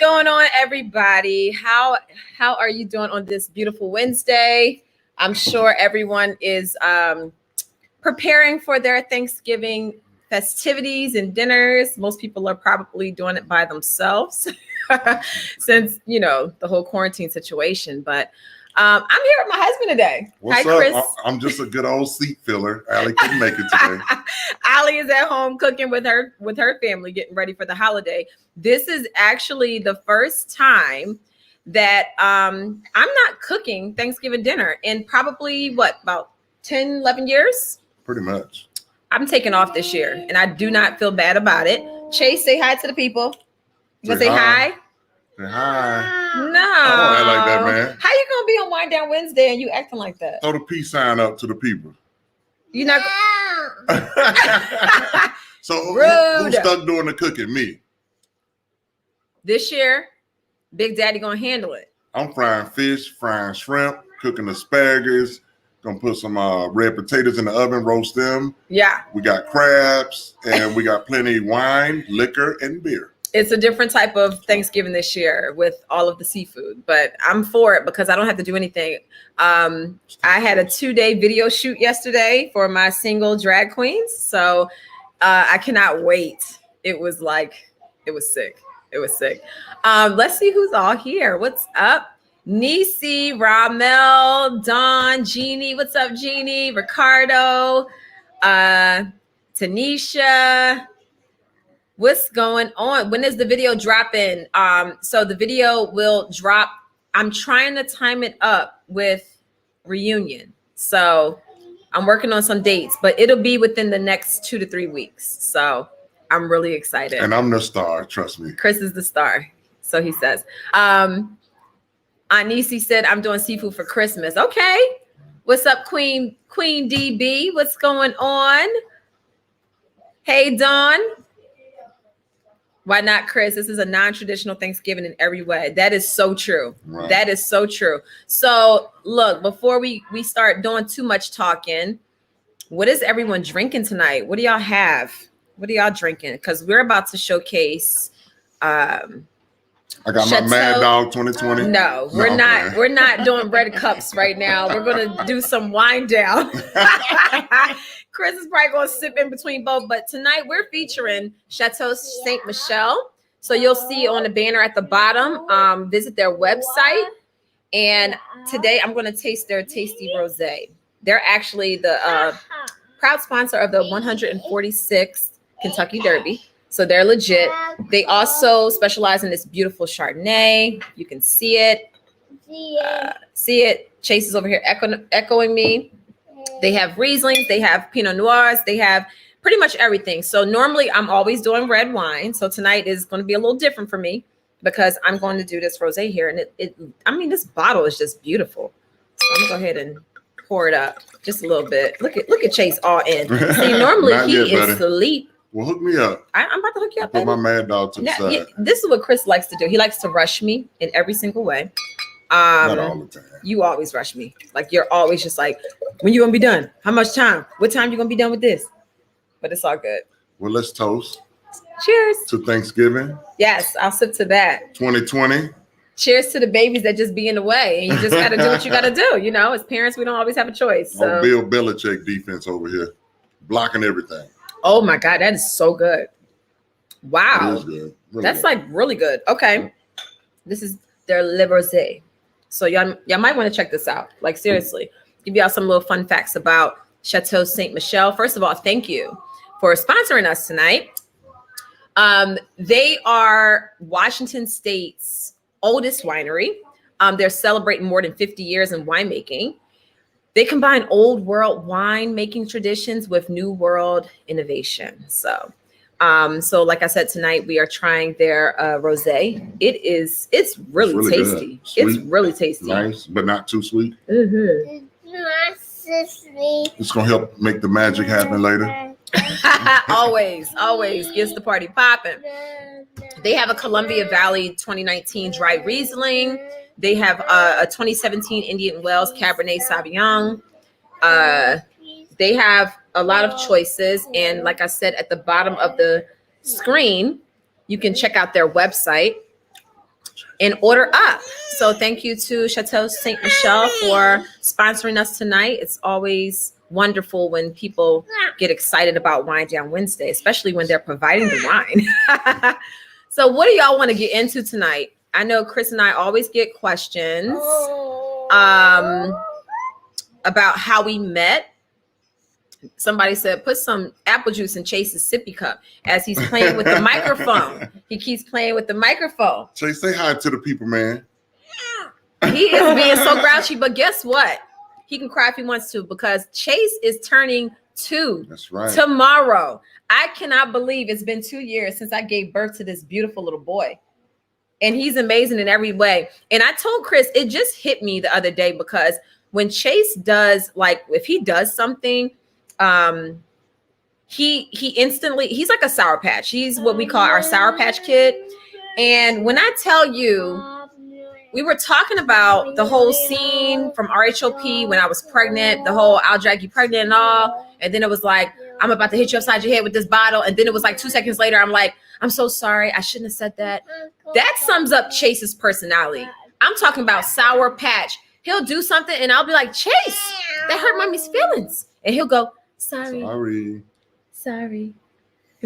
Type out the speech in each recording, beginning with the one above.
going on, everybody? How are you doing on this beautiful Wednesday? I'm sure everyone is preparing for their Thanksgiving festivities and dinners. Most people are probably doing it by themselves since, the whole quarantine situation. But I'm here with my husband today. What's Hi, up? Chris. I'm just a good old seat filler. Allie couldn't make it today. Allie is at home cooking with her family, getting ready for the holiday. This is actually the first time that I'm not cooking Thanksgiving dinner in probably about 10, 11 years? Pretty much. I'm taking off this year and I do not feel bad about it. Chase, say hi to the people. You gonna say hi? Say hi. No. I don't act like that, man. How you gonna be on Wind Down Wednesday and you acting like that? Throw the peace sign up to the people. You're not. So who's stuck doing the cooking? Me. This year, Big Daddy gonna handle it. I'm frying fish, frying shrimp, cooking asparagus. Gonna put some red potatoes in the oven, roast them. Yeah. We got crabs and we got plenty of wine, liquor, and beer. It's a different type of Thanksgiving this year with all of the seafood, but I'm for it because I don't have to do anything. I had a 2-day video shoot yesterday for my single drag queens. So I cannot wait. It was sick. It was sick. Let's see who's all here. What's up? Nisi, Ramel, Dawn, Jeannie. What's up, Jeannie? Ricardo, Tanisha. What's going on? When is the video dropping? So the video will drop. I'm trying to time it up with reunion. So I'm working on some dates, but it'll be within the next 2 to 3 weeks. So I'm really excited. And I'm the star, trust me. Chris is the star. So he says. Anisi said, I'm doing seafood for Christmas. Okay. What's up, Queen DB? What's going on? Hey, Dawn. Why not, Chris? This is a non-traditional Thanksgiving in every way. That is so true. Right. That is so true. So look, before we start doing too much talking, what is everyone drinking tonight? What do y'all have? What are y'all drinking? Because we're about to showcase I got Chateau. my Mad Dog 2020. No, we're not. We're not doing red cups right now. We're gonna do some wind down. Chris is probably gonna sip in between both. But tonight we're featuring Chateau St Michelle. So you'll see on the banner at the bottom. Visit their website. And today I'm gonna taste their tasty rosé. They're actually the proud sponsor of the 146th Kentucky Derby. So they're legit. They also specialize in this beautiful Chardonnay. You can see it. See it. Chase is over here echoing me. They have Rieslings. They have Pinot Noirs. They have pretty much everything. So normally I'm always doing red wine. So tonight is going to be a little different for me because I'm going to do this rosé here. And this bottle is just beautiful. So I'm going to go ahead and pour it up just a little bit. Look at Chase all in. See, normally he is asleep. Well, hook me up. I'm about to hook you up. Put my Mad Dog to the side. This is what Chris likes to do. He likes to rush me in every single way. Not all the time. You always rush me. Like you're always just like, when you gonna be done? How much time? What time you gonna be done with this? But it's all good. Well, let's toast. Cheers. To Thanksgiving. Yes, I'll sip to that. 2020. Cheers to the babies that just be in the way. And you just gotta do what you gotta do. As parents, we don't always have a choice. So. Oh, Bill Belichick defense over here. Blocking everything. Oh my God, that is so good. Wow. It is good. Really That's good. like really good. Okay. This is their Le Rosé. So y'all might want to check this out. Like seriously, give y'all some little fun facts about Chateau St Michelle. First of all, thank you for sponsoring us tonight. They are Washington State's oldest winery. They're celebrating more than 50 years in winemaking. They combine old world winemaking traditions with new world innovation. So like I said, tonight we are trying their rosé. It's really tasty. It's really tasty. Nice, but not too sweet. Mm-hmm. It's gonna help make the magic happen later. always gets the party popping. They have a Columbia Valley 2019 dry Riesling. They have a 2017 Indian Wells Cabernet Sauvignon. They have a lot of choices. And like I said, at the bottom of the screen, you can check out their website. and order up. So thank you to Chateau St Michelle for sponsoring us tonight. It's always wonderful when people get excited about Wine Down Wednesday, especially when they're providing the wine. So what do y'all want to get into tonight? I know Chris and I always get questions about how we met. Somebody said, put some apple juice in Chase's sippy cup as he's playing with the microphone. He keeps playing with the microphone. Chase, say hi to the people, man. He is being so grouchy, but guess what? He can cry if he wants to because Chase is turning 2 That's right. tomorrow. I cannot believe it's been 2 years since I gave birth to this beautiful little boy. And he's amazing in every way. And I told Chris, it just hit me the other day because when Chase does, like, if he does something, he instantly, he's like a Sour Patch. He's what we call our Sour Patch Kid. And when I tell you, we were talking about the whole scene from RHOP when I was pregnant, the whole I'll drag you pregnant and all. And then it was like, I'm about to hit you upside your head with this bottle. And then it was like 2 seconds later, I'm like, I'm so sorry. I shouldn't have said that. That sums up Chase's personality. I'm talking about Sour Patch. He'll do something and I'll be like, Chase, that hurt mommy's feelings. And he'll go, sorry. Isn't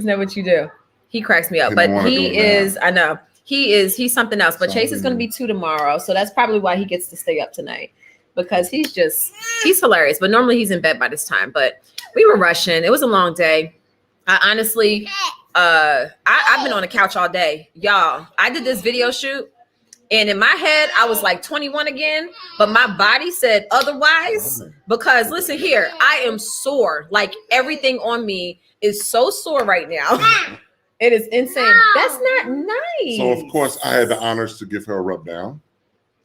that what you do? He cracks me up. But he is, I know, he's something else. But Chase is going to be 2 tomorrow. So that's probably why he gets to stay up tonight. Because he's hilarious. But normally he's in bed by this time. But we were rushing. It was a long day. I honestly, I've been on the couch all day. Y'all, I did this video shoot. And in my head, I was like 21 again, but my body said otherwise because listen here, I am sore. Like everything on me is so sore right now. It is insane. That's not nice. So of course I had the honors to give her a rub down.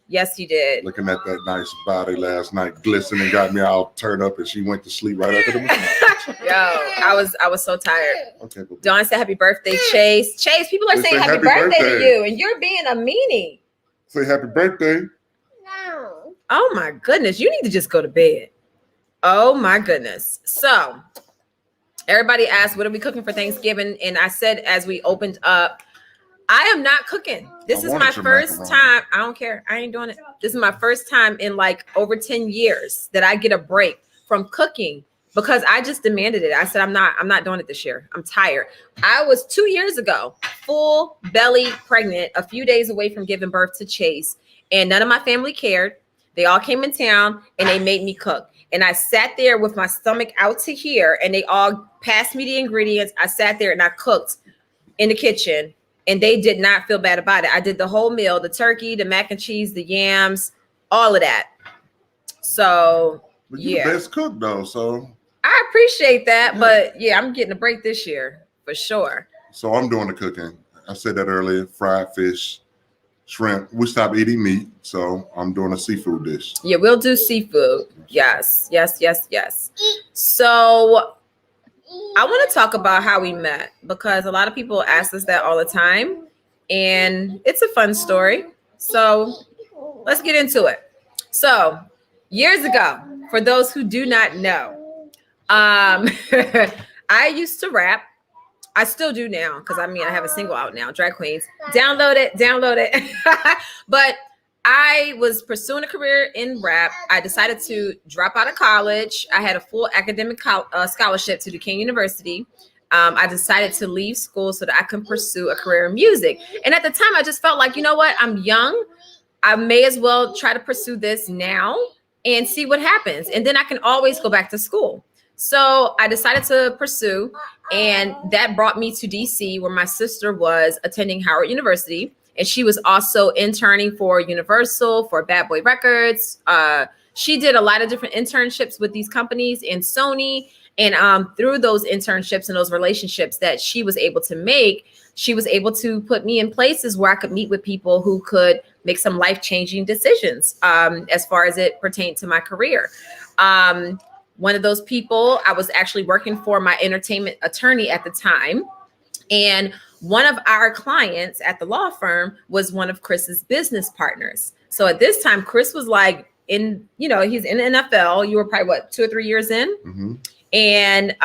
Yes, you did. Looking at that nice body last night, glistening, got me all turned up, and she went to sleep right after the massage. Yo, I was so tired. Okay. Dawn said happy birthday, Chase. Chase, people are saying happy birthday to you, and you're being a meanie. Say happy birthday. No. Oh my goodness. You need to just go to bed. Oh my goodness. So everybody asked, what are we cooking for Thanksgiving? And I said, as we opened up, I am not cooking. This is my first time. I don't care. I ain't doing it. This is my first time in like over 10 years that I get a break from cooking because I just demanded it. I said, I'm not doing it this year. I'm tired. I was 2 years ago, full belly pregnant, a few days away from giving birth to Chase. And none of my family cared. They all came in town and they made me cook. And I sat there with my stomach out to here and they all passed me the ingredients. I sat there and I cooked in the kitchen and they did not feel bad about it. I did the whole meal, the turkey, the mac and cheese, the yams, all of that. So, but you're the best cook though, so. I appreciate that, but yeah, I'm getting a break this year for sure. So I'm doing the cooking. I said that earlier, fried fish, shrimp. We stopped eating meat, so I'm doing a seafood dish. Yeah, we'll do seafood. Yes. So I want to talk about how we met because a lot of people ask us that all the time, and it's a fun story. So let's get into it. So years ago, for those who do not know, I used to rap. I still do now because I have a single out now, Drag Queens. Download it. But I was pursuing a career in rap. I decided to drop out of college. I had a full academic scholarship to Duquesne University. I decided to leave school so that I can pursue a career in music. And at the time, I just felt like, you know what? I'm young. I may as well try to pursue this now and see what happens. And then I can always go back to school. So I decided to pursue, and that brought me to DC where my sister was attending Howard University. And she was also interning for Universal, for Bad Boy Records. She did a lot of different internships with these companies and Sony. And through those internships and those relationships that she was able to make, she was able to put me in places where I could meet with people who could make some life-changing decisions as far as it pertained to my career. One of those people, I was actually working for my entertainment attorney at the time. And one of our clients at the law firm was one of Chris's business partners. So at this time, Chris was like he's in the NFL. You were probably 2 or 3 years in. Mm-hmm. And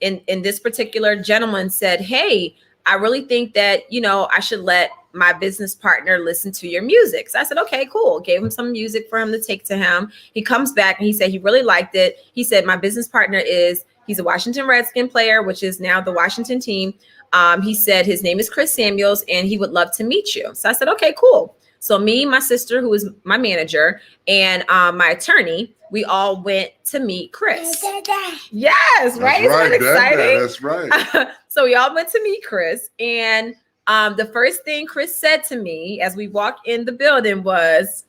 in this particular gentleman said, hey, I really think that, I should let my business partner listen to your music. So I said, okay, cool. Gave him some music for him to take to him. He comes back and he said he really liked it. He said, my business partner he's a Washington Redskin player, which is now the Washington team. He said his name is Chris Samuels and he would love to meet you. So I said, okay, cool. So me, my sister, who is my manager, and my attorney, we all went to meet Chris. Yes, right? Isn't that exciting? That's right. So we all went to meet Chris. And the first thing Chris said to me as we walked in the building was,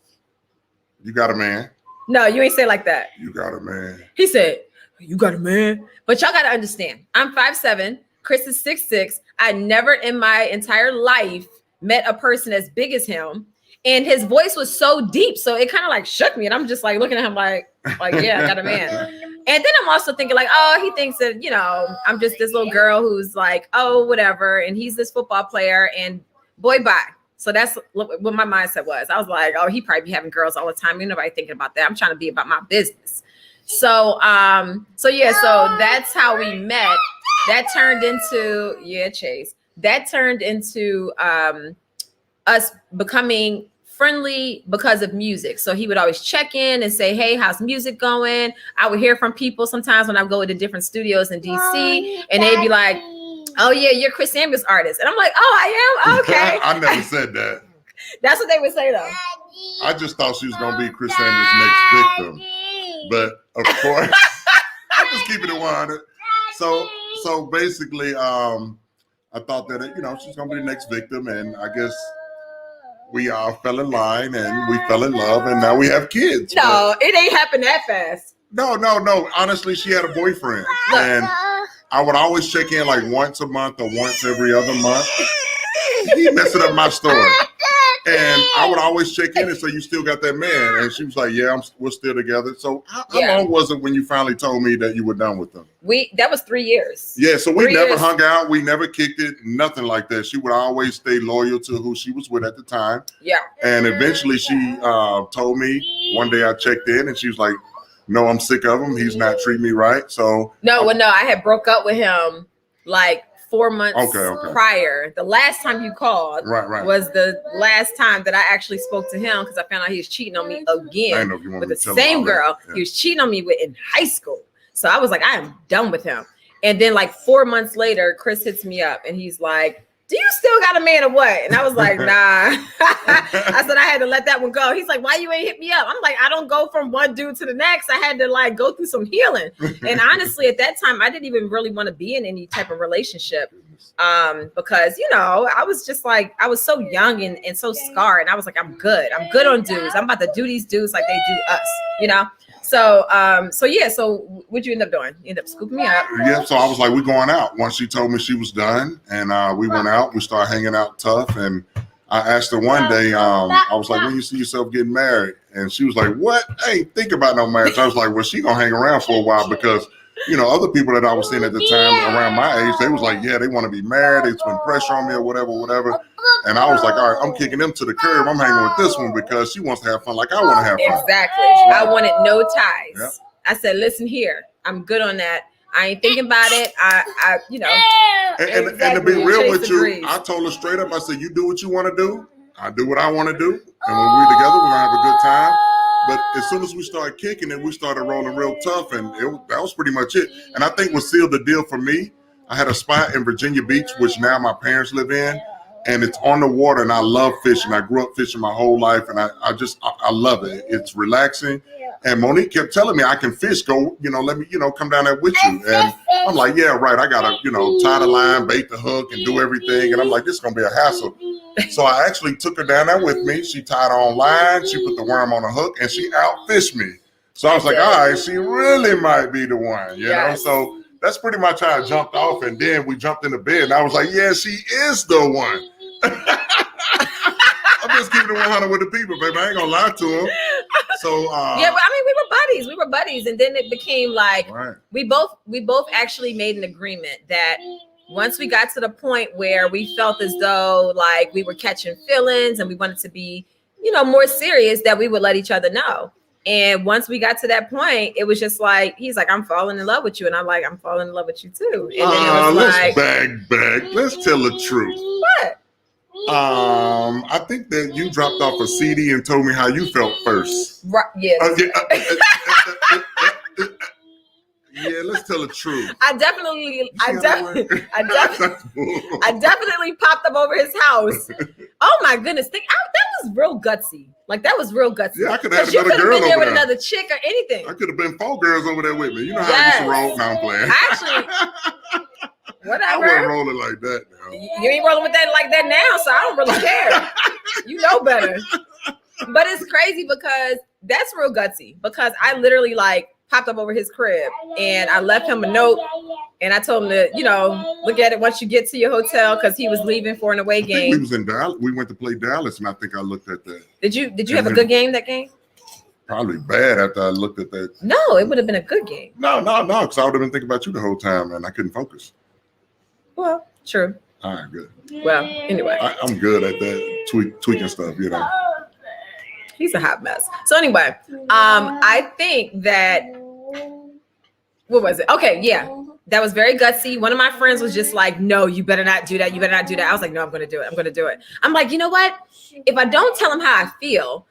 "You got a man." No, you ain't say like that. "You got a man." He said, "You got a man." But y'all got to understand, I'm 5'7", Chris is 6'6". I never in my entire life met a person as big as him. And his voice was so deep. So it kind of like shook me. And I'm just like looking at him like, yeah, I got a man. And then I'm also thinking like, oh, he thinks that, I'm just this little girl who's like, oh, whatever. And he's this football player and boy, bye. So that's what my mindset was. I was like, oh, he probably be having girls all the time. Ain't nobody thinking about that. I'm trying to be about my business. So that's how we met. That turned into, Chase, that turned into us becoming friendly because of music. So he would always check in and say, hey, how's music going? I would hear from people sometimes when I go to different studios in DC and they'd be like, oh yeah, you're Chris Samuels' artist. And I'm like, oh, I am? Okay. I never said that. That's what they would say though. I just thought she was going to be Chris Samuels' next victim. But of course, I'm just keeping it 100. So basically, I thought that, she's going to be the next victim. And I guess we all fell in line and we fell in love and now we have kids. No, it ain't happened that fast. No. Honestly, she had a boyfriend. And I would always check in like once a month or once every other month. He messing up my story. And I would always check in and say, you still got that man? And she was like, yeah, we're still together. So how long was it when you finally told me that you were done with them? That was 3 years. Yeah, so we never hung out. We never kicked it, nothing like that. She would always stay loyal to who she was with at the time. Yeah. And eventually she told me, one day I checked in and she was like, no, I'm sick of him. He's not treating me right. So I had broke up with him like 4 months prior. The last time you called was the last time that I actually spoke to him because I found out he was cheating on me again with the same girl he was cheating on me with in high school. So I was like, I am done with him. And then like 4 months later, Chris hits me up and he's like, do you still got a man or what? And I was like, nah. I said I had to let that one go. He's like, why you ain't hit me up? I'm like, I don't go from one dude to the next. I had to like go through some healing. And honestly, at that time, I didn't even really want to be in any type of relationship because, I was just like, I was so young and so scarred. And I was like, I'm good. I'm good on dudes. I'm about to do these dudes like they do us, So what'd you end up doing? You ended up scooping me up. Yeah, so I was like, we're going out. Once she told me she was done, and we went out, we started hanging out tough. And I asked her one day, I was like, when you see yourself getting married? And she was like, what? I ain't think about no marriage. I was like, well, she gonna hang around for a while because, other people that I was seeing at the time around my age, they was like, yeah, they want to be married. It's been pressure on me or whatever. And I was like, all right, I'm kicking them to the curb. I'm hanging with this one because she wants to have fun like I want to have fun. Exactly. I wanted no ties. Yep. I said, listen here, I'm good on that. I ain't thinking about it. And to be real with you, I told her straight up, I said, you do what you want to do. I do what I want to do. And when we're together, we're going to have a good time. But as soon as we started kicking it, we started rolling real tough. And that was pretty much it. And I think what sealed the deal for me, I had a spot in Virginia Beach, which now my parents live in. And it's on the water, and I love fishing. I grew up fishing my whole life, and I love it. It's relaxing. And Monique kept telling me I can fish. Go, let me, come down there with you. And I'm like, yeah, right. I gotta, tie the line, bait the hook, and do everything. And I'm like, this is gonna be a hassle. So I actually took her down there with me. She tied her on line. She put the worm on the hook, and she outfished me. So I was like, all right, she really might be the one, you know. So that's pretty much how I jumped off, and then we jumped in the bed, and I was like, yeah, she is the one. I'm just keeping it 100 with the people, baby. I ain't gonna lie to them. So we were buddies. We were buddies, and then it became like we both actually made an agreement that once we got to the point where we felt as though like we were catching feelings and we wanted to be, more serious, that we would let each other know. And once we got to that point, it was just like, he's like, I'm falling in love with you. And I'm like, I'm falling in love with you too. And then it was let's bag. Let's tell the truth. What? I think that you dropped off a CD and told me how you felt first. Right? Yes. Yeah, let's tell the truth. I definitely popped up over his house. Oh my goodness, that was real gutsy. Like that was real gutsy. Yeah, I could have had another girl been there with another chick or anything. I could have been 4 girls over there with me. You know how I used to roll. Now I'm playing. Actually, whatever. I wasn't rolling like that now. You ain't rolling with that like that now, so I don't really care. You know better. But it's crazy because that's real gutsy. Because I literally popped up over his crib and I left him a note and I told him to, look at it once you get to your hotel because he was leaving for an away game. We was in Dallas. We went to play Dallas and I think I looked at that. Did you have a good game that game? Probably bad after I looked at that. No, it would have been a good game. No, because I would have been thinking about you the whole time and I couldn't focus. Well, true. All right, good. Well, anyway. I'm good at that tweaking stuff, He's a hot mess. So anyway, I think that, what was it? Okay, yeah, that was very gutsy. One of my friends was just like, no, you better not do that. You better not do that. I was like, no, I'm going to do it. I'm going to do it. I'm like, you know what? If I don't tell him how I feel,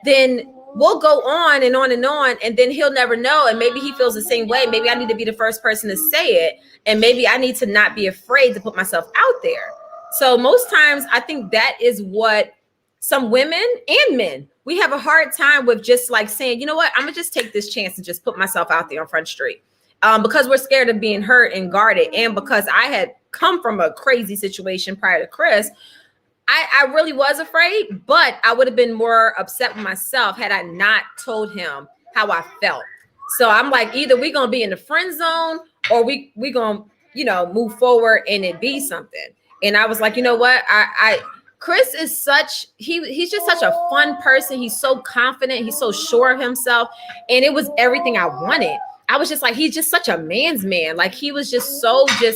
then we'll go on and on and on. And then he'll never know. And maybe he feels the same way. Maybe I need to be the first person to say it. And maybe I need to not be afraid to put myself out there. So most times I think that is what some women and men, we have a hard time with just saying, you know what, I'm gonna just take this chance and just put myself out there on Front Street because we're scared of being hurt and guarded. And because I had come from a crazy situation prior to Chris, I really was afraid, but I would have been more upset with myself had I not told him how I felt. So I'm like, either we're gonna be in the friend zone or we gonna, move forward and it be something. And I was like, you know what, Chris is he's just such a fun person. He's so confident. He's so sure of himself. And it was everything I wanted. I was just like, he's just such a man's man. Like he was just so he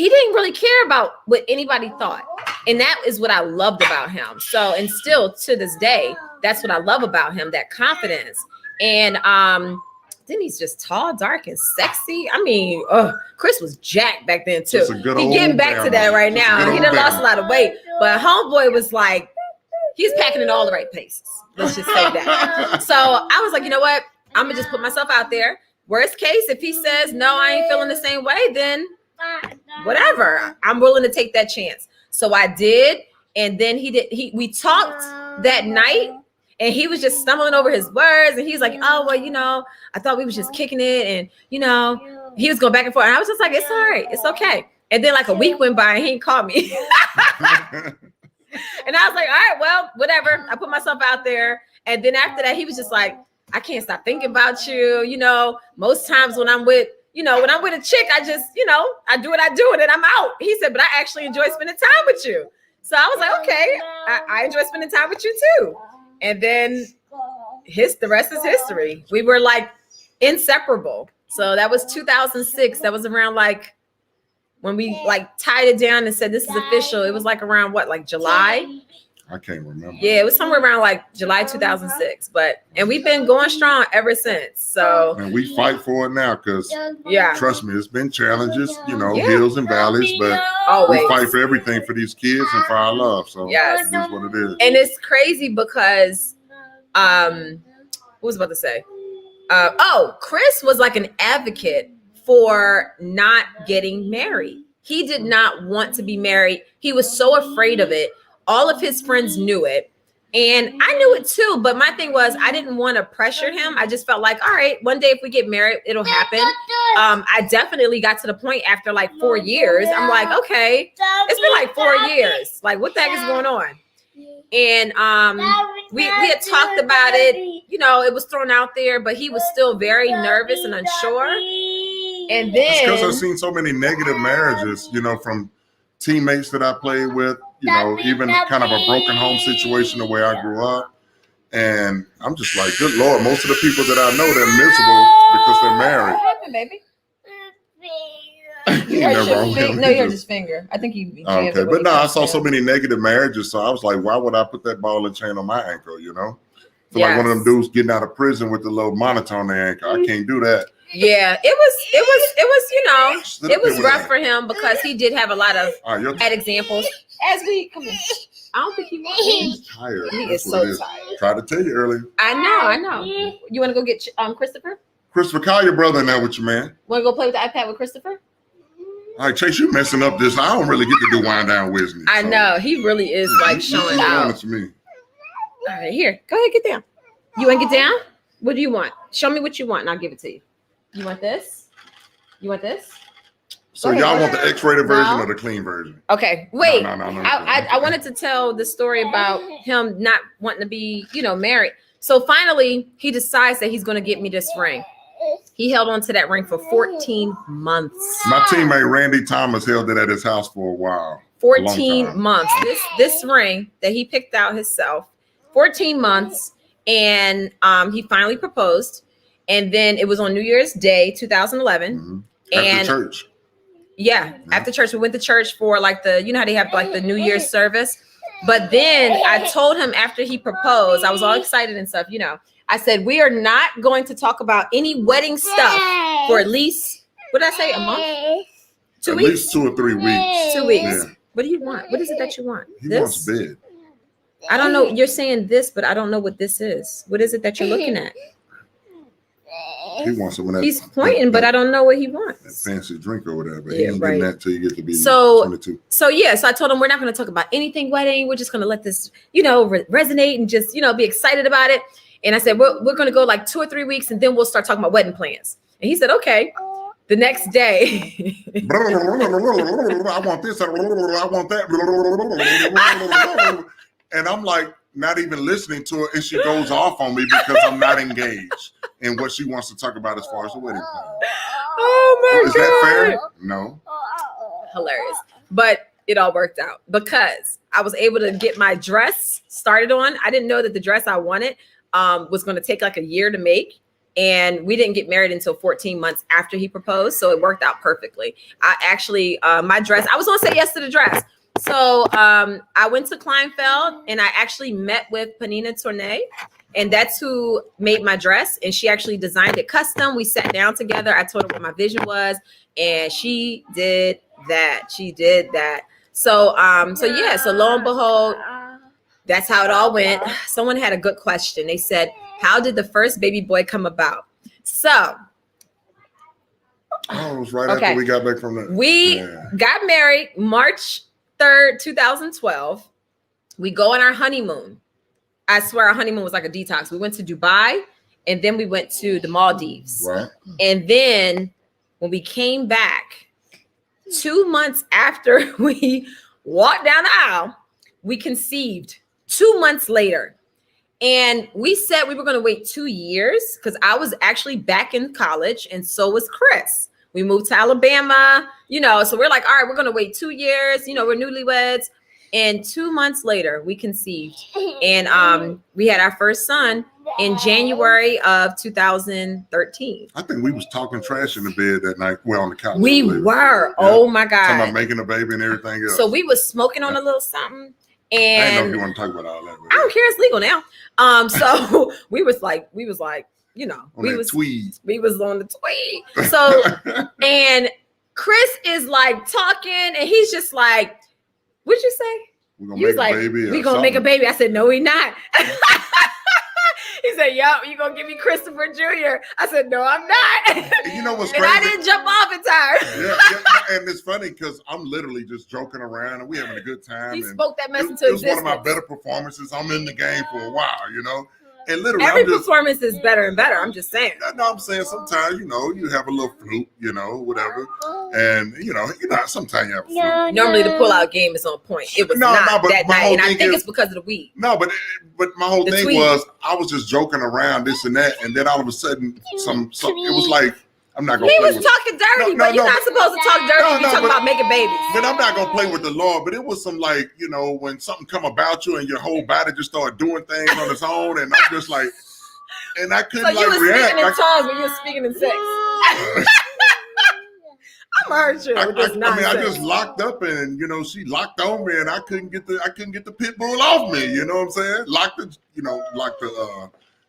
didn't really care about what anybody thought. And that is what I loved about him. So, and still to this day, that's what I love about him, that confidence. And then he's just tall, dark, and sexy. I mean, Chris was jacked back then too. He's getting back to that right now. He done lost a lot of weight, but homeboy was like, he's packing in all the right places. Let's just say that. So I was like, you know what? I'm gonna just put myself out there. Worst case, if he says no, I ain't feeling the same way, then whatever. I'm willing to take that chance. So I did, and then we talked that night. And he was just stumbling over his words. And he's like, oh, well, I thought we was just kicking it. And, he was going back and forth. And I was just like, it's all right. It's okay. And then a week went by and he didn't call me. And I was like, all right, well, whatever. I put myself out there. And then after that, he was just like, I can't stop thinking about you. Most times when I'm with a chick, I just, I do what I do and then I'm out. He said, but I actually enjoy spending time with you. So I was like, okay, I enjoy spending time with you too. And then the rest is history. We were inseparable. So that was 2006. That was around when we tied it down and said this is official. It was around what, July? I can't remember. Yeah, it was somewhere around July 2006. And we've been going strong ever since. So and we fight for it now because trust me, it's been challenges, hills and valleys, but always. We fight for everything for these kids and for our love. So yes, it is what it is. And it's crazy because what was I about to say? Chris was an advocate for not getting married. He did not want to be married. He was so afraid of it. All of his friends knew it. And I knew it too. But my thing was, I didn't want to pressure him. I just felt like, all right, one day if we get married, it'll happen. I definitely got to the point after 4 years. I'm like, okay, it's been 4 years. What the heck is going on? And we had talked about it. It was thrown out there, but he was still very nervous and unsure. And then it's because I've seen so many negative marriages, from teammates that I played with, even kind of a broken home situation the way I grew up. And I'm just like, good Lord, most of the people that I know, they're miserable because they're married. What happened, baby? No, you hurt his finger. I think he okay, but no, I saw so many negative marriages, so I was like, why would I put that ball and chain on my ankle? Like one of them dudes getting out of prison with the little monitor on their ankle. I can't do that. Yeah, it was rough for him because he did have a lot of bad examples. As we come in, I don't think he wants. He's tired. He is so tired. Tried to tell you earlier. I know. You want to go get Christopher? Christopher, call your brother in there with you, man. Want to go play with the iPad with Christopher? All right, Chase, you messing up this. I don't really get to do wind down with me. I know. He really is showing out. To me. All right, here. Go ahead, get down. You want to get down? What do you want? Show me what you want and I'll give it to you. You want this? You want this? So y'all want the X-rated version or the clean version? Okay, wait. No. I wanted to tell the story about him not wanting to be, married. So finally, he decides that he's going to get me this ring. He held on to that ring for 14 months. My teammate Randy Thomas held it at his house for a while. 14 months. This ring that he picked out himself, 14 months, and he finally proposed. And then it was on New Year's Day, 2011. Mm-hmm. After church. Yeah, after church. We went to church for like how they have like the New Year's service. But then I told him after he proposed, I was all excited and stuff, I said, we are not going to talk about any wedding stuff for at least, what did I say, a month? 2 weeks? At least 2 or 3 weeks. 2 weeks. Yeah. What do you want? What is it that you want? He wants bed. I don't know. You're saying this, but I don't know what this is. What is it that you're looking at? He wants some of that. He's pointing, but I don't know what he wants. That fancy drink or whatever. He ain't getting that till you get to be 22. So I told him we're not going to talk about anything wedding. We're just going to let this, resonate and just, be excited about it. And I said, we're going to go like 2 or 3 weeks and then we'll start talking about wedding plans. And he said, okay. The next day. I want this. I want that. And I'm like, not even listening to it. And she goes off on me because I'm not engaged in what she wants to talk about as far as the wedding plan. Oh my God. Is that fair? No. Hilarious. But it all worked out because I was able to get my dress started on. I didn't know that the dress I wanted was going to take like a year to make. And we didn't get married until 14 months after he proposed. So it worked out perfectly. I actually, my dress, I was going to say yes to the dress. So I went to Kleinfeld and I actually met with Panina Tournay. And that's who made my dress. And she actually designed it custom. We sat down together. I told her what my vision was. And she did that. So lo and behold, that's how it all went. Someone had a good question. They said, how did the first baby boy come about? So. Oh, it was right after we got back from that. We got married March 3rd, 2012. We go on our honeymoon. I swear our honeymoon was like a detox. We went to Dubai and then we went to the Maldives. Right. And then when we came back, 2 months after we walked down the aisle, we conceived 2 months later. And we said we were going to wait 2 years because I was actually back in college and so was Chris. We moved to Alabama, so we're like, all right, we're going to wait 2 years. We're newlyweds. And 2 months later, we conceived. And we had our first son in January of 2013. I think we was talking trash in the bed that night. Well, on the couch. We were. Yeah. Oh, my God. Talking about making a baby and everything else. So we was smoking on a little something. And I didn't know if you want to talk about all that. I don't care. It's legal now. So we was like, tweed. We was on the tweed. So, and Chris is like talking and he's just like, what'd you say? We're going to make a baby. We're going to make a baby. I said, no, we not. He said, yup, you're going to give me Christopher Jr. I said, no, I'm not. And you know what's crazy? And I didn't jump off in time. Yeah. And it's funny because I'm literally just joking around and we having a good time. He spoke that mess into existence. It was one of my better performances. I'm in the game for a while, And literally, every performance is better and better. I'm just saying. No, I'm saying sometimes, you have a little fluke, whatever. And, sometimes you have a fluke. Normally the pull-out game is on point. It was not that night. And I think it's because of the weed. No, but my whole thing was I was just joking around this and that. And then all of a sudden, some it was like, I'm not going to He was talking dirty, but you're not supposed to talk dirty when you talk about making babies. But I'm not going to play with the Lord. But it was some when something come about you and your whole body just started doing things on its own. And I'm just like, and I couldn't react. So you were react. speaking in tongues when you were speaking in sex. I'm hurt you. I just locked up and, she locked on me and I couldn't get the pit bull off me. You know what I'm saying? Locked the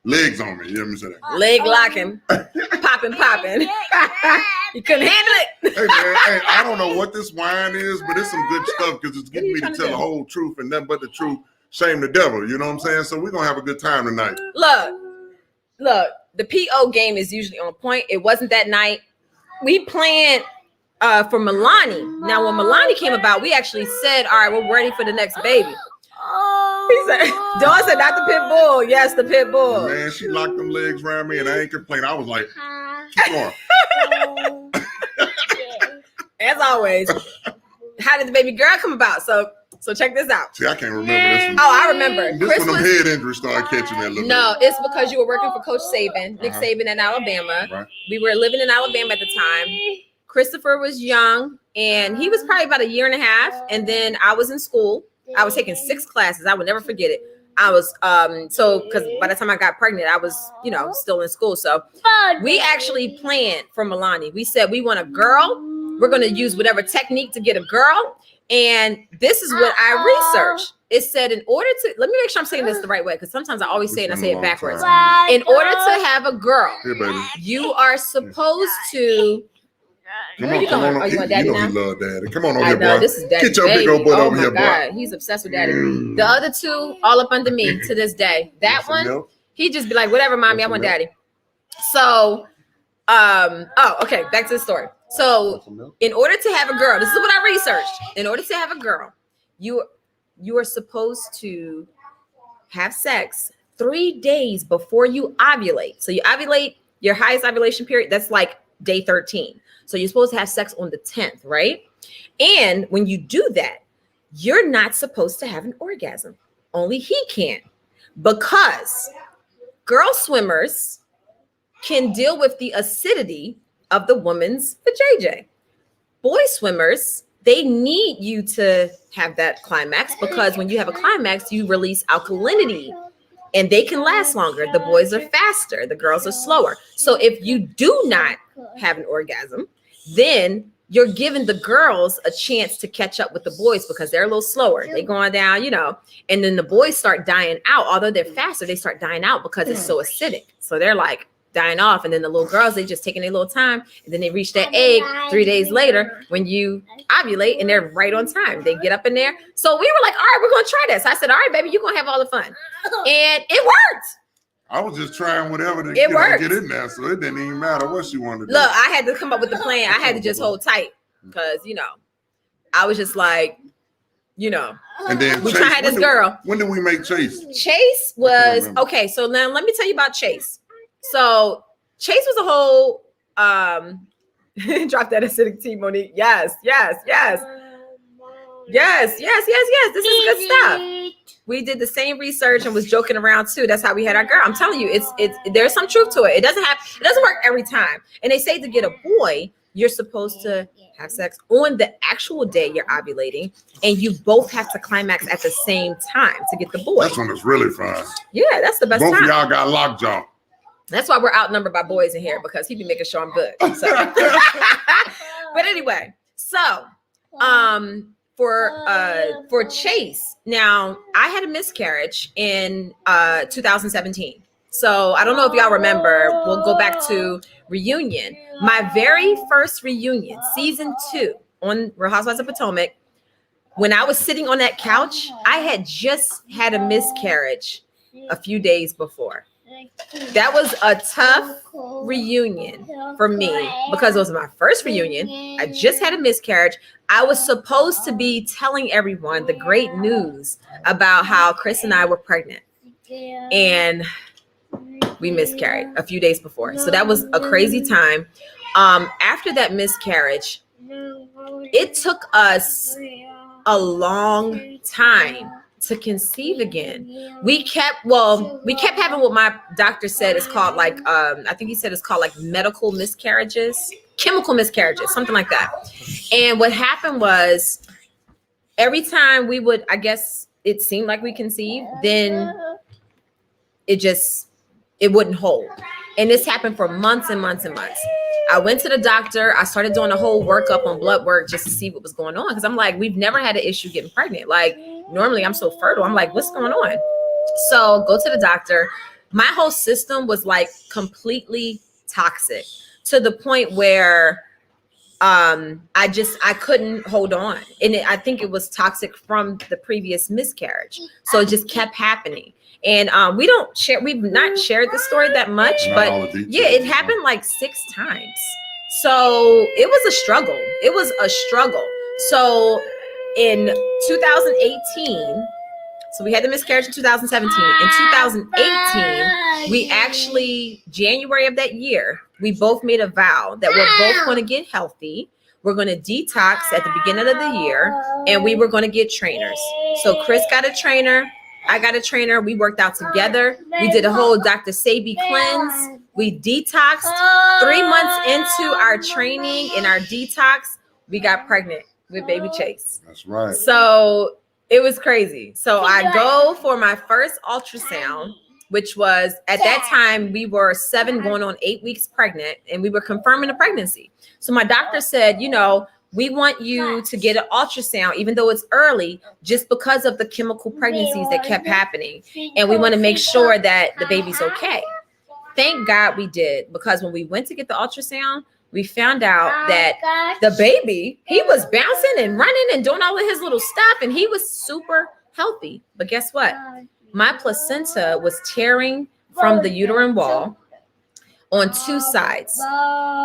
Legs on me. You hear me say that? Leg locking, popping. You couldn't handle it. Hey man, hey, I don't know what this wine is, but it's some good stuff because it's getting me to tell the whole truth and nothing but the truth. Shame the devil. You know what I'm saying? So we're gonna have a good time tonight. Look. The PO game is usually on point. It wasn't that night. We planned for Milani. Now, when Milani came about, we actually said, all right, we're ready for the next baby. He said, Dawn said, not the pit bull. Yes, the pit bull. Man, she locked them legs around me and I ain't complaining. I was like, keep going. As always, how did the baby girl come about? So check this out. See, I can't remember this one. Oh, I remember. This one, them head injuries started catching me a little bit. It's because you were working for Coach Saban, Nick Saban in Alabama. Right. We were living in Alabama at the time. Christopher was young, and he was probably about a year and a half. And then I was in school. I was taking 6 classes. I would never forget it. I was because by the time I got pregnant, I was still in school. So we actually planned for Milani. We said we want a girl. We're going to use whatever technique to get a girl. And this is what I researched. It said in order to, let me make sure I'm saying this the right way, because sometimes I always say it and I say it backwards. In order to have a girl, you are supposed to. Come on. Oh, you want daddy now? He love daddy. Come on over here, boy. This is daddy. Get your big old butt over here, boy. He's obsessed with daddy. The other 2, all up under me to this day. That one, he just be like, whatever, mommy, I want daddy. So, okay, back to the story. So, in order to have a girl, this is what I researched. In order to have a girl, you are supposed to have sex 3 days before you ovulate. So you ovulate, your highest ovulation period, that's like day 13. So you're supposed to have sex on the 10th, right? And when you do that, you're not supposed to have an orgasm. Only he can, because girl swimmers can deal with the acidity of the woman's vajayjay. Boy swimmers, they need you to have that climax, because when you have a climax, you release alkalinity and they can last longer. The boys are faster, the girls are slower. So if you do not have an orgasm, then you're giving the girls a chance to catch up with the boys, because they're a little slower. They going down, and then the boys start dying out. Although they're faster, they start dying out because it's so acidic. So they're like dying off. And then the little girls, they just taking their little time. And then they reach that egg 3 days later when you ovulate, and they're right on time. They get up in there. So we were like, all right, we're going to try this. I said, all right, baby, you're going to have all the fun. And it worked. I was just trying whatever to get in there. So it didn't even matter what she wanted to do. Look, I had to come up with the plan. I had to just hold tight, because, I was just like, And then we trying to have this girl. When did we make Chase? Chase was, okay, so now let me tell you about Chase. So Chase was a whole, drop that acidic tea, Monique. Yes. This is good stuff. We did the same research and was joking around too. That's how we had our girl. I'm telling you, it's there's some truth to it. It doesn't work every time. And they say to get a boy, you're supposed to have sex on the actual day you're ovulating, and you both have to climax at the same time to get the boy. That's when it's really fun. Yeah, that's the best Both time. of y'all got lockjaw. That's why we're outnumbered by boys in here, because he be making sure I'm good. So, but anyway, so for Chase, now I had a miscarriage in 2017. So I don't know if y'all remember. We'll go back to reunion. My very first reunion, season 2 on Real Housewives of Potomac. When I was sitting on that couch, I had just had a miscarriage a few days before. That was a tough reunion for me, because it was my first reunion. I just had a miscarriage. I was supposed to be telling everyone the great news about how Chris and I were pregnant, and we miscarried a few days before. So that was a crazy time. After that miscarriage, it took us a long time to conceive again. We kept having what my doctor said is called I think he said it's called medical miscarriages, chemical miscarriages, something like that. And what happened was, every time we would, I guess it seemed like we conceived, then it wouldn't hold. And this happened for months and months and months. I went to the doctor. I started doing a whole workup on blood work just to see what was going on. Because I'm like, we've never had an issue getting pregnant. Like, normally I'm so fertile. I'm like, what's going on? So go to the doctor. my whole system was like completely toxic to the point where I couldn't hold on. And I think it was toxic from the previous miscarriage. So it just kept happening. And we've not shared the story that much, but yeah, it happened like 6 times. So it was a struggle. It was a struggle. So in 2018, so we had the miscarriage in 2017. In 2018, we actually, January of that year, we both made a vow that we're both going to get healthy. We're going to detox at the beginning of the year, and we were going to get trainers. So Chris got a trainer. I got a trainer. We worked out together. We did a whole Dr. Sebi cleanse. We detoxed. 3 months into our training and our detox, we got pregnant with baby Chase. That's right. So it was crazy. So I go for my first ultrasound, which was at that time we were 7 going on 8 weeks pregnant, and we were confirming the pregnancy. So my doctor said, we want you to get an ultrasound, even though it's early, just because of the chemical pregnancies that kept happening. And we want to make sure that the baby's okay. Thank God we did, because when we went to get the ultrasound, we found out that the baby, he was bouncing and running and doing all of his little stuff, and he was super healthy. But guess what? My placenta was tearing from the uterine wall on 2 sides.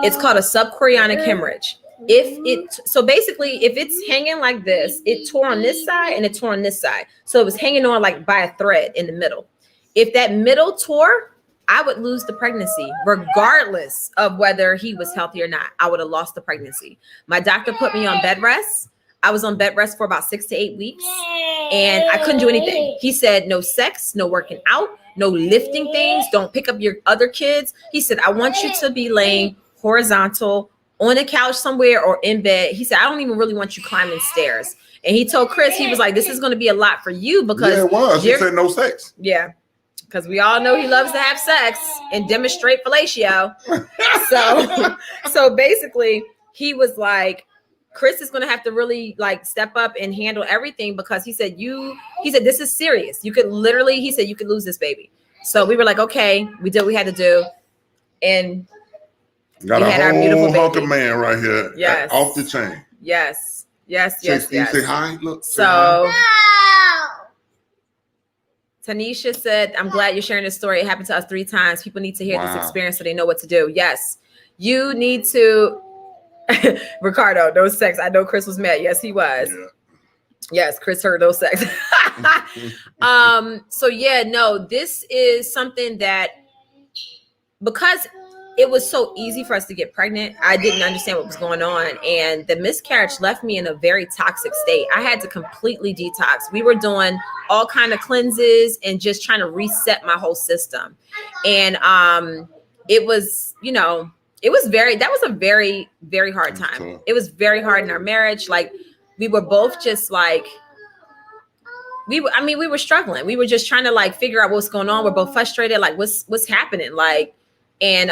It's called a subchorionic hemorrhage. So basically, if it's hanging like this, it tore on this side and it tore on this side. So it was hanging on like by a thread in the middle. If that middle tore, I would lose the pregnancy, regardless of whether he was healthy or not. I would have lost the pregnancy. My doctor put me on bed rest. I was on bed rest for about 6 to 8 weeks, and I couldn't do anything. He said, no sex, no working out, no lifting things. Don't pick up your other kids. He said, I want you to be laying horizontal on a couch somewhere or in bed. He said, I don't even really want you climbing stairs. And he told Chris, he was like, this is going to be a lot for you because it was. He said no sex. Yeah. Because we all know he loves to have sex and demonstrate fellatio. So basically he was like, Chris is going to have to really like step up and handle everything, because he said, this is serious. You could literally, he said, you could lose this baby. So we were like, okay, we did what we had to do. And got we a had our beautiful whole hunk baby. of man right here. Yes. Off the chain. Yes. You say hi? Look. So Tanisha said, I'm glad you're sharing this story. It happened to us 3 times. People need to hear this experience so they know what to do. Yes. You need to. Ricardo, no sex. I know Chris was mad. Yes, he was. Yeah. Yes, Chris heard no sex. So yeah, no, this is something that, because it was so easy for us to get pregnant, I didn't understand what was going on. And the miscarriage left me in a very toxic state. I had to completely detox. We were doing all kind of cleanses and just trying to reset my whole system. And it was, that was a very, very hard time. It was very hard in our marriage. Like, we were both just like, we were struggling. We were just trying to like figure out what's going on. We're both frustrated. Like, what's happening? Like, and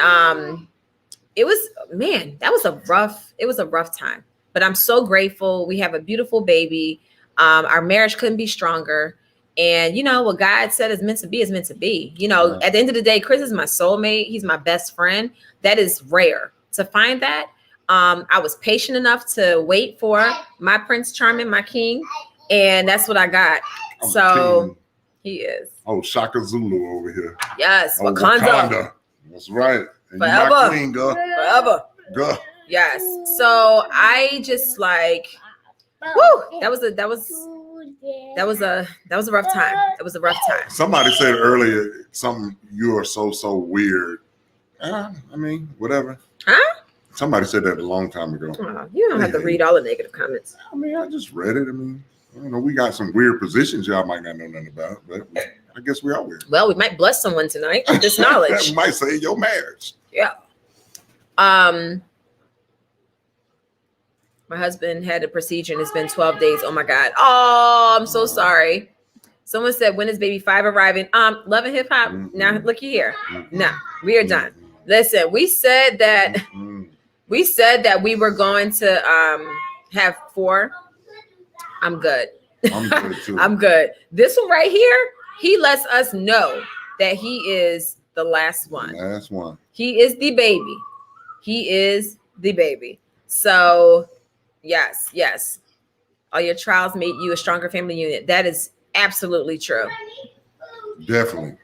it was a rough time, but I'm so grateful. We have a beautiful baby. Our marriage couldn't be stronger. And what God said is meant to be is meant to be. At the end of the day, Chris is my soulmate. He's my best friend. That is rare to find that. I was patient enough to wait for my Prince Charming, my king, and that's what I got. So he is. Oh, Shaka Zulu over here. Yes, Wakanda. That's right. And forever. My queen, girl. Forever. Girl. Yes. So I just like, whoo, that was a rough time. It was a rough time. Somebody said earlier something, you are so weird. Whatever. Huh? Somebody said that a long time ago. Oh, you don't have to read all the negative comments. I just read it. We got some weird positions y'all might not know nothing about, but I guess we are weird. Well, we might bless someone tonight with this knowledge. Might save your marriage. Yeah. My husband had a procedure and it's been 12 days. Oh my God. Oh, I'm so sorry. Someone said, when is baby 5 arriving? Love and Hip Hop. Now looky here. No, we are done. Listen, we said that we were going to have 4. I'm good. I'm good too. I'm good. This one right here, he lets us know that he is the last one. The last one. He is the baby. He is the baby. So, yes. All your trials made you a stronger family unit. That is absolutely true. Definitely.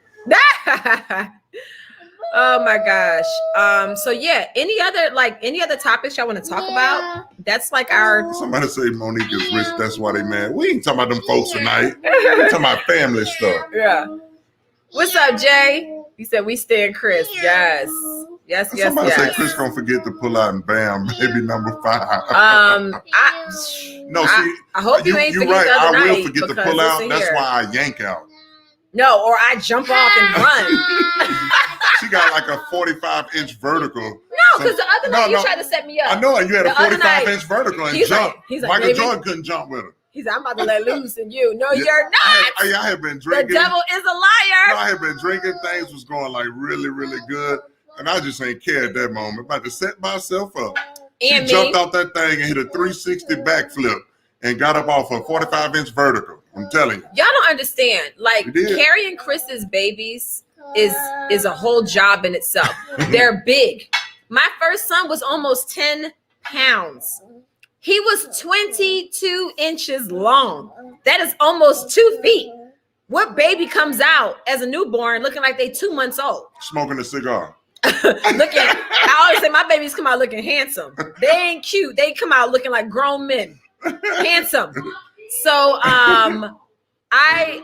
Oh my gosh. So yeah, any other topics y'all want to talk about? That's like our somebody say Monique is rich, that's why they mad. We ain't talking about them folks tonight. We talking about family stuff. Yeah. What's up, Jay? You said we stand Chris. Yes. Somebody say Chris gonna forget to pull out and bam, baby number 5. I hope you ain't you're right. I will forget to pull out. That's why I yank out. No, or I jump off and run. She got like a 45-inch vertical. No, because the other night you tried to set me up. I know, you had a 45-inch vertical and jump. He's like, Michael baby, Jordan couldn't jump with her. He's like, I'm about to let loose and you. No, you're not. I had been drinking. The devil is a liar. No, I had been drinking. Things was going like really, really good. And I just ain't care at that moment. About to set myself up. She jumped off that thing and hit a 360 backflip and got up off a 45-inch vertical. I'm telling you. Y'all don't understand. Like, carrying Chris's babies is a whole job in itself. They're big. My first son was almost 10 pounds. He was 22 inches long. That is almost 2 feet. What baby comes out as a newborn looking like they 2 months old? Smoking a cigar. I always say my babies come out looking handsome. They ain't cute. They come out looking like grown men. Handsome. So I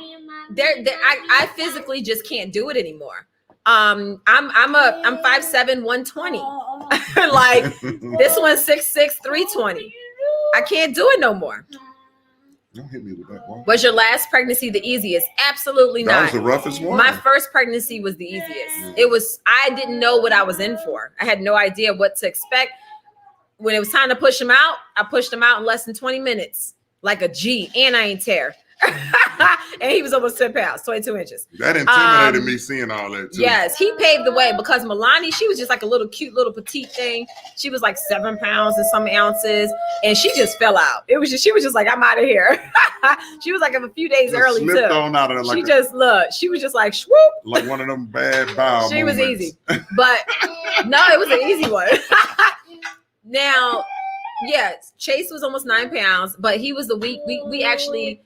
physically just can't do it anymore. I'm 5'7", 120. Like this one's 6'6", 320. I can't do it no more. Don't hit me with that one. Was your last pregnancy the easiest? Absolutely not. That was the roughest one. My first pregnancy was the easiest. I didn't know what I was in for. I had no idea what to expect. When it was time to push him out, I pushed him out in less than 20 minutes, like a G, and I ain't tear. And he was almost 10 pounds, 22 inches. That intimidated me seeing all that too. Yes, he paved the way because Milani, she was just like a little cute little petite thing. She was like 7 pounds and some ounces, and she just fell out. She was just like, I'm out of here. She was like a few days early too. On out of she was just like swoop. Like one of them bad bowel She moments. was easy. But no, it was an easy one. Now, yes, Chase was almost 9 pounds, but he was a week. We actually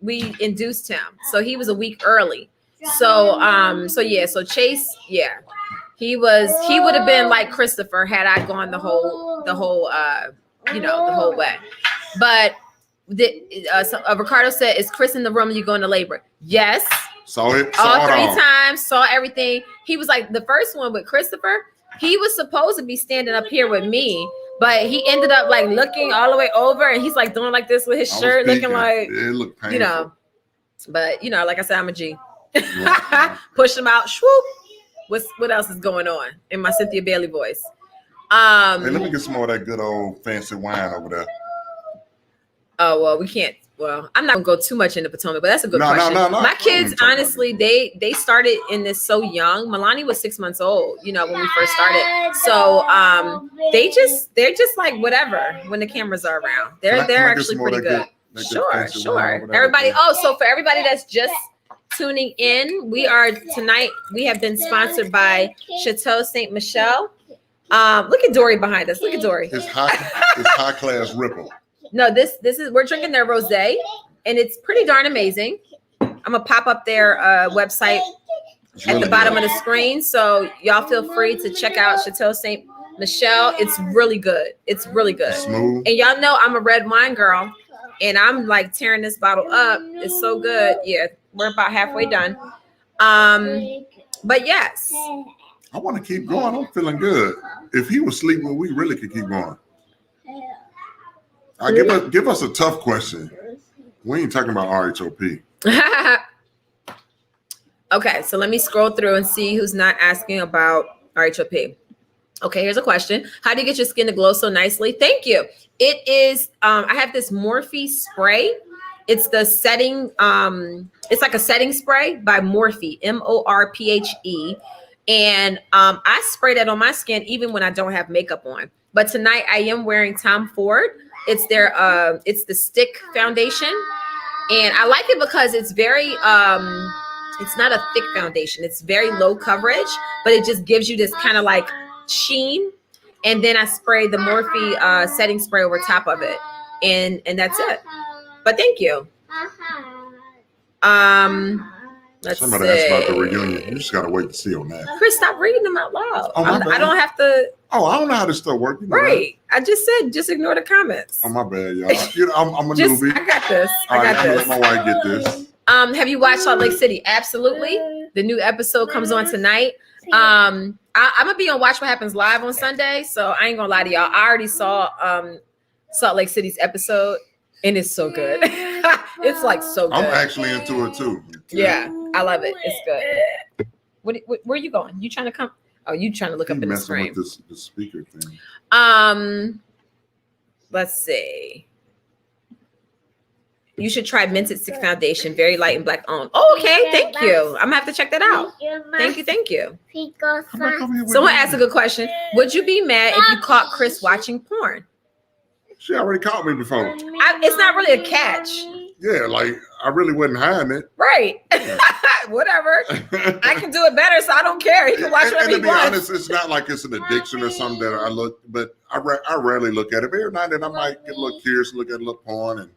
we induced him, so he was a week early. So Chase, he would have been like Christopher had I gone the whole way. But Ricardo said, "Is Chris in the room? You going to labor?" Yes. Saw it all 3 times. Saw everything. He was like the first one with Christopher. He was supposed to be standing up here with me, but he ended up like looking all the way over, and he's like doing like this with his shirt, looking like, it looked painful. But like I said, I'm a G. Push him out. Swoop. What else is going on in my Cynthia Bailey voice? Hey, let me get some more of that good old fancy wine over there. Oh well, we can't. Well, I'm not gonna go too much into Potomac, but that's a good question. No. My kids, honestly, they started in this so young. Milani was 6 months old, when we first started. So they're just like whatever when the cameras are around. They're actually pretty good. Sure. Everybody. So for everybody that's just tuning in, we have been sponsored by Chateau St Michelle. Look at Dory behind us. Look at Dory. It's high class Ripple. No, this is we're drinking their rosé, and it's pretty darn amazing. I'm gonna pop up their website at the bottom of the screen, so y'all feel free to check out Chateau St Michelle. It's really good. It's really good. Smooth. And y'all know I'm a red wine girl, and I'm like tearing this bottle up. It's so good. Yeah, we're about halfway done. But yes, I want to keep going. I'm feeling good. If he was sleeping, we really could keep going. Give us a tough question. We ain't talking about RHOP. Okay, so let me scroll through and see who's not asking about RHOP. Okay, here's a question. How do you get your skin to glow so nicely? Thank you. It is, I have this Morphe spray. It's the setting, it's like a setting spray by Morphe, Morphe. And I spray that on my skin even when I don't have makeup on. But tonight I am wearing Tom Ford. It's it's the stick foundation. And I like it because it's very, It's not a thick foundation. It's very low coverage, but it just gives you this kind of like sheen. And then I spray the Morphe setting spray over top of it. And that's it. But thank you. Let's Somebody see. asked about the reunion. You just gotta wait to see on that. Chris, stop reading them out loud. Oh, I don't have to. Oh, I don't know how this stuff works. You know Right. I just said just ignore the comments. Oh, my bad, y'all. You know, I'm a newbie. I got this. All right, I'm gonna let my wife get this. Have you watched Salt Lake City? Absolutely. The new episode comes on tonight. I'm gonna be on Watch What Happens Live on Sunday, so I ain't gonna lie to y'all. I already saw Salt Lake City's episode, and it's so good. It's like so good. I'm actually into it too. Yeah, I love it. It's good. Where are you going? You trying to come? Oh, you trying to look up in the screen? With the speaker thing. Let's see. You should try Minted Stick Foundation, very light and black owned. Oh, okay, thank you. I'm gonna have to check that out. Thank you. Someone asked a good question. Would you be mad if you caught Chris watching porn? She already caught me before. It's not really a catch. Yeah, like I really wasn't hiding it. Right. Whatever. I can do it better, so I don't care. He can watch whatever he wants. And to be honest, it's not like it's an addiction or something that I look, but I rarely look at it. Every now and then I might get a little curious, look at a little porn, and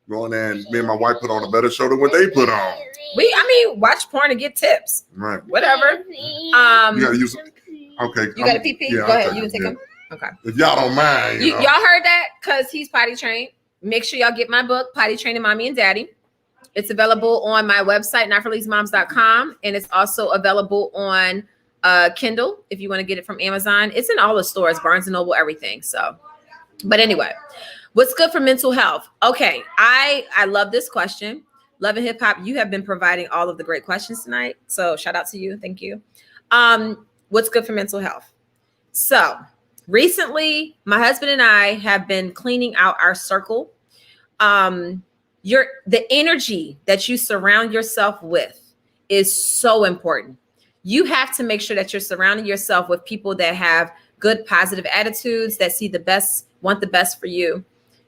go in there, and me and my wife put on a better show than what they put on. Watch porn and get tips. Right. Whatever. You gotta use it. Okay. You got a PP? Yeah, go ahead. You can take them. Okay. If y'all don't mind. Y'all heard that? Because he's potty trained. Make sure y'all get my book, Potty Training Mommy and Daddy. It's available on my website, notforlazymoms.com. And it's also available on Kindle if you want to get it from Amazon. It's in all the stores, Barnes & Noble, everything. So, but anyway, what's good for mental health? Okay, I love this question. Love and Hip Hop, you have been providing all of the great questions tonight. So shout out to you. Thank you. What's good for mental health? So recently, my husband and I have been cleaning out our circle. The energy that you surround yourself with is so important. You have to make sure that you're surrounding yourself with people that have good, positive attitudes, that see the best, want the best for you,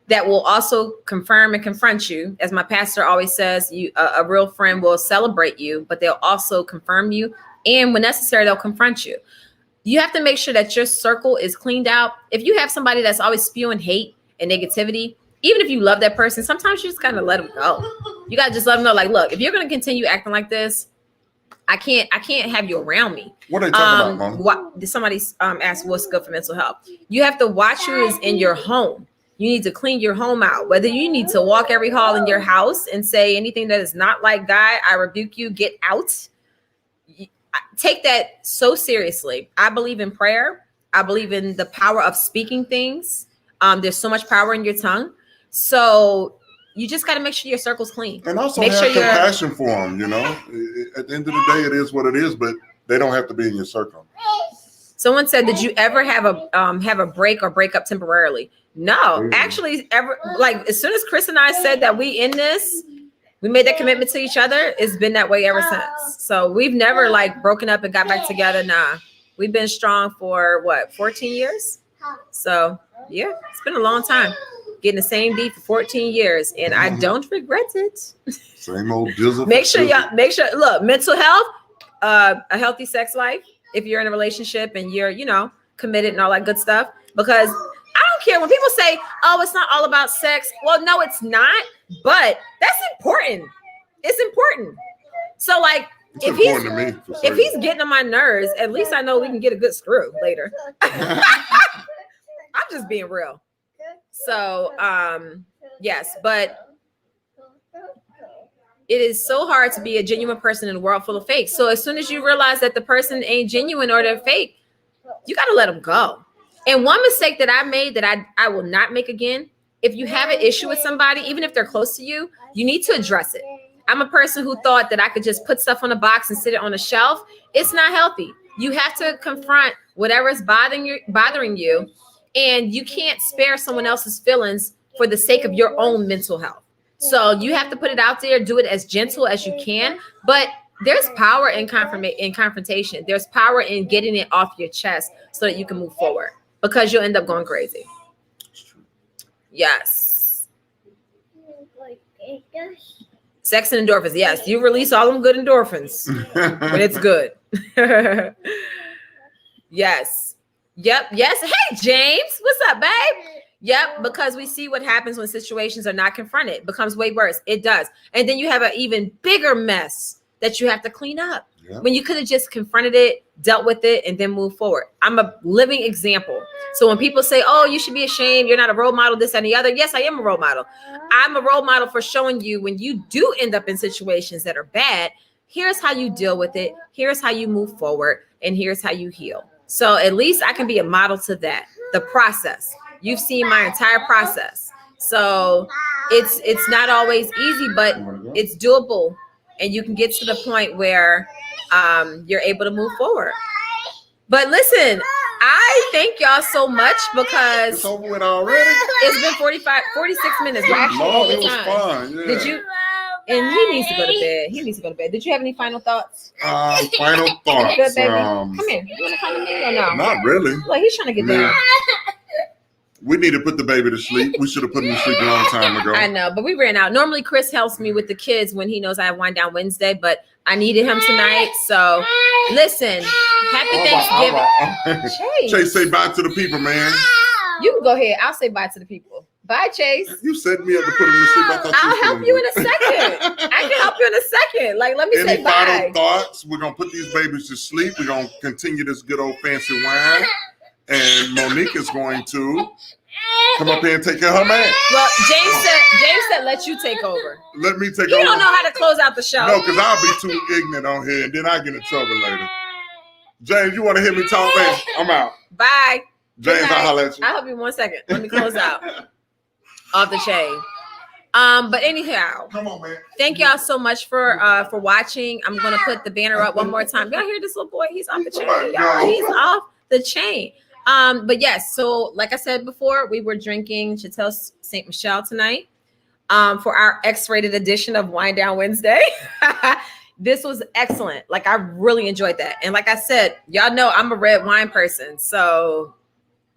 that will also confirm and confront you. As my pastor always says, a real friend will celebrate you, but they'll also confirm you. And when necessary, they'll confront you. You have to make sure that your circle is cleaned out. If you have somebody that's always spewing hate and negativity, even if you love that person, sometimes you just kind of let them go. You got to just let them know, like, look, if you're going to continue acting like this, I can't have you around me. What are they talking about, Mom? Somebody asked what's good for mental health. You have to watch who is in your home. You need to clean your home out. Whether you need to walk every hall in your house and say anything that is not like God, I rebuke you, get out. Take that so seriously. I believe in prayer. I believe in the power of speaking things. There's so much power in your tongue. So you just got to make sure your circle's clean. And also have compassion for them, you know. At the end of the day, it is what it is, but they don't have to be in your circle. Someone said, did you ever have a break or break up temporarily? No, actually, as soon as Chris and I said that we made that commitment to each other, it's been that way ever since. So we've never broken up and got back together. Nah, we've been strong for 14 years. So yeah, it's been a long time. Getting the same D for 14 years, and I don't regret it. Same old dizzle. Make sure, look, mental health, a healthy sex life, if you're in a relationship and you're, committed and all that good stuff, because I don't care when people say, oh, it's not all about sex. Well, no, it's not, but that's important. It's important. So if he's getting on my nerves, at least I know we can get a good screw later. I'm just being real. So, yes, but it is so hard to be a genuine person in a world full of fake. So as soon as you realize that the person ain't genuine or they're fake, you got to let them go. And one mistake that I made that I will not make again, if you have an issue with somebody, even if they're close to you, you need to address it. I'm a person who thought that I could just put stuff on a box and sit it on a shelf. It's not healthy. You have to confront whatever is bothering you. And you can't spare someone else's feelings for the sake of your own mental health. So you have to put it out there, do it as gentle as you can. But there's power in confrontation. There's power in getting it off your chest so that you can move forward, because you'll end up going crazy. Yes. Sex and endorphins. Yes, you release all them good endorphins when it's good. Yes. Yep. Yes. Hey, James. What's up, babe? Yep. Because we see what happens when situations are not confronted. It becomes way worse. It does. And then you have an even bigger mess that you have to clean up. Yep. When you could have just confronted it, dealt with it, and then move forward. I'm a living example. So when people say, oh, you should be ashamed, you're not a role model, this and the other. Yes, I am a role model. I'm a role model for showing you when you do end up in situations that are bad, here's how you deal with it. Here's how you move forward. And here's how you heal. So at least I can be a model to that. The process. You've seen my entire process. So it's not always easy, but it's doable. And you can get to the point where you're able to move forward. But listen, I thank y'all so much because it's over with already. It's been 46 minutes. We're actually over it was time. fun. Yeah. Did you? And he needs to go to bed. Did you have any final thoughts? Final thoughts. Good, baby. Come here. You want to come to me or no? Not really. Well, he's trying to get down. We need to put the baby to sleep. We should have put him to sleep a long time ago. I know, but we ran out. Normally, Chris helps me with the kids when he knows I have Wind Down Wednesday, but I needed him tonight. So, listen, happy Thanksgiving. Chase, say bye to the people, man. You can go ahead. I'll say bye to the people. Bye, Chase. You set me up to put him to sleep. I'll help you in a second. I can help you in a second. Like, let me say bye. Any final thoughts? We're going to put these babies to sleep. We're going to continue this good old fancy wine. And Monique is going to come up here and take care of her man. Well, James said let you take over. Let me take over. You don't know how to close out the show. No, because I'll be too ignorant on here and then I get in trouble later. James, you want to hear me talk, man? I'm out. Bye. James, I'll holler at you. I'll help you 1 second. Let me close out. Off the chain. But anyhow, come on, man. Thank y'all so much for watching. I'm gonna put the banner up one more time. Y'all hear this little boy? He's off the chain. Y'all, he's off the chain. But yes, so like I said before, we were drinking Chateau St Michelle tonight for our X-rated edition of Wind Down Wednesday. This was excellent. Like, I really enjoyed that. And like I said, y'all know I'm a red wine person, so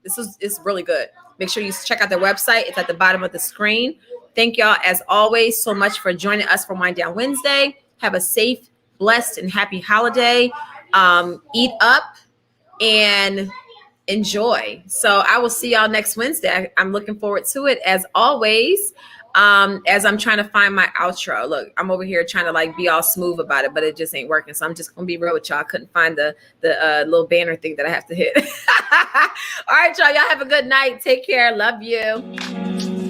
it's really good. Make sure you check out their website. It's at the bottom of the screen. Thank y'all, as always, so much for joining us for Wind Down Wednesday. Have a safe, blessed, and happy holiday. Eat up and enjoy. So I will see y'all next Wednesday. I'm looking forward to it, as always. As I'm trying to find my outro. Look, I'm over here trying to like be all smooth about it, but it just ain't working. So I'm just gonna be real with y'all. I couldn't find the little banner thing that I have to hit. All right, y'all. Y'all have a good night. Take care. Love you.